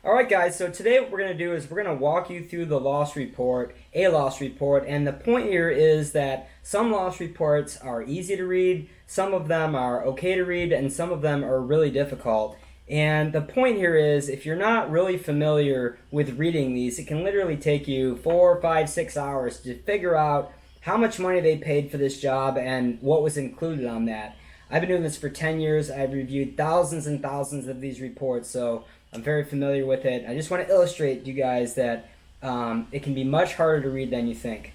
Alright guys, so today what we're going to do is we're going to walk you through the loss report, and the point here is that some loss reports are easy to read, some of them are okay to read, and some of them are really difficult. And the point here is if you're not really familiar with reading these, it can literally take you 4, 5, 6 hours to figure out how much money they paid for this job and what was included on that. I've been doing this for 10 years. I've reviewed thousands and thousands of these reports, so I'm very familiar with it. I just want to illustrate to you guys that it can be much harder to read than you think.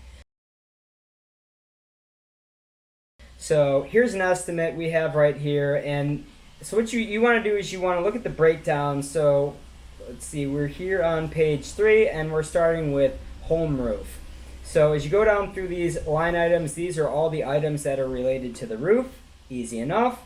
So here's an estimate we have right here, and so what you want to do is you want to look at the breakdown. So let's see, we're here on page 3 and we're starting with home roof. So as you go down through these line items, these are all the items that are related to the roof. Easy enough.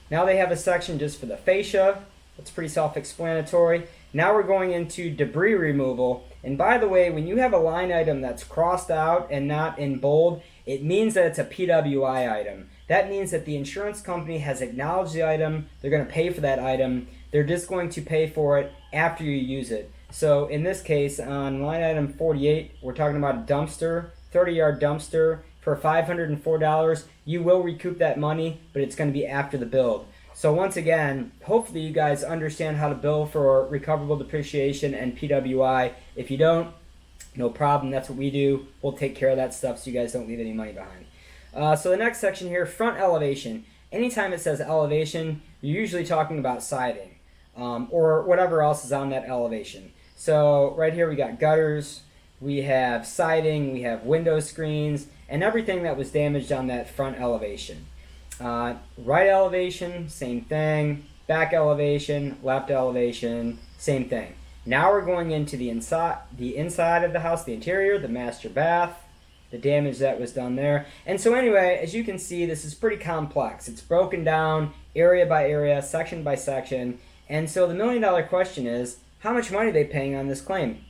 Now they have a section just for the fascia. That's pretty self-explanatory. Now we're going into debris removal. And by the way, when you have a line item that's crossed out and not in bold, it means that it's a PWI item. That means that the insurance company has acknowledged the item. They're going to pay for that item. They're just going to pay for it after you use it. So in this case, on line item 48, we're talking about a dumpster, 30-yard dumpster for $504. You will recoup that money, but it's going to be after the build. So once again, hopefully you guys understand how to bill for recoverable depreciation and PWI. If you don't, no problem. That's what we do. We'll take care of that stuff so you guys don't leave any money behind. So the next section here, front elevation. Anytime it says elevation, you're usually talking about siding or whatever else is on that elevation. So right here we got gutters, we have siding, we have window screens, and everything that was damaged on that front elevation. Right elevation, same thing. Back elevation, left elevation, same thing. Now we're going into the inside of the house, the interior, the master bath, the damage that was done there. And so anyway, as you can see, this is pretty complex. It's broken down area by area, section by section. And so the million-dollar question is, how much money are they paying on this claim?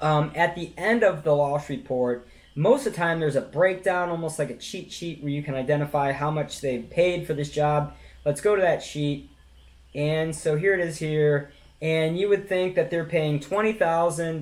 At the end of the loss report, most of the time there's a breakdown, almost like a cheat sheet where you can identify how much they've paid for this job. Let's go to that sheet. And so here it is here. And you would think that they're paying $20,000,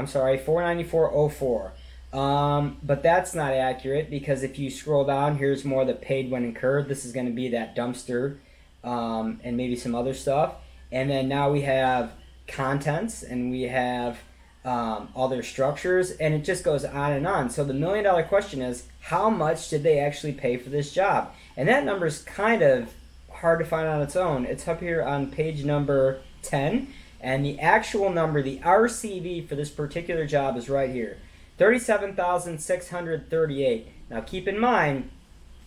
$494.04. But that's not accurate, because if you scroll down, here's more the paid when incurred. This is going to be that dumpster and maybe some other stuff. And then now we have contents, and we have all their structures, and it just goes on and on. So the million-dollar question is, how much did they actually pay for this job? And that number is kind of hard to find on its own. It's up here on page number 10, and the actual number, the RCV for this particular job, is right here, $37,638. Now keep in mind,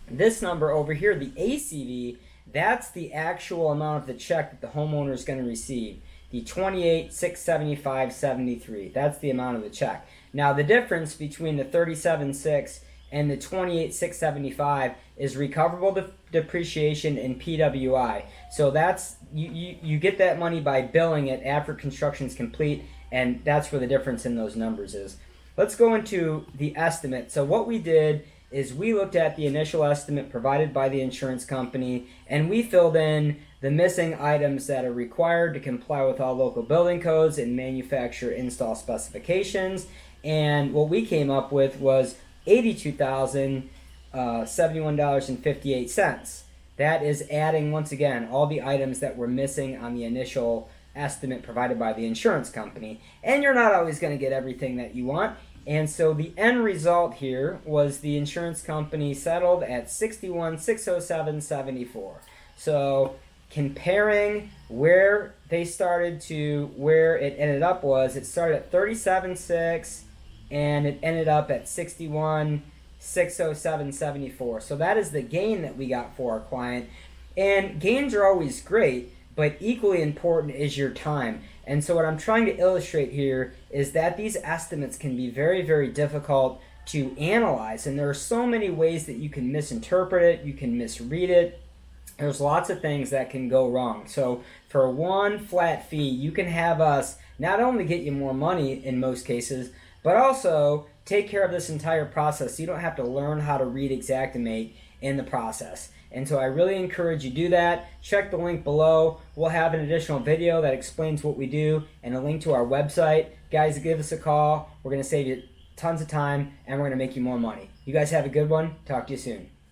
this number over here, the ACV, that's the actual amount of the check that the homeowner is going to receive. The $28,675.73. That's the amount of the check. Now the difference between the $37,600 and the $28,675 is recoverable depreciation and PWI. So that's you get that money by billing it after construction is complete, and that's where the difference in those numbers is. Let's go into the estimate. So what we did is we looked at the initial estimate provided by the insurance company, and we filled in the missing items that are required to comply with all local building codes and manufacturer install specifications. And what we came up with was $82,071.58. That is adding, once again, all the items that were missing on the initial estimate provided by the insurance company. And you're not always going to get everything that you want. And so the end result here was the insurance company settled at $61,607.74. So comparing where they started to where it ended up was, it started at $37,600 and it ended up at $61,607.74. So that is the gain that we got for our client. And gains are always great, but equally important is your time. And so what I'm trying to illustrate here is that these estimates can be very, very difficult to analyze. And there are so many ways that you can misinterpret it, you can misread it. There's lots of things that can go wrong. So for one flat fee, you can have us not only get you more money in most cases, but also take care of this entire process. So you don't have to learn how to read Xactimate in the process. And so I really encourage you to do that. Check the link below. We'll have an additional video that explains what we do and a link to our website. Guys, give us a call. We're going to save you tons of time and we're going to make you more money. You guys have a good one. Talk to you soon.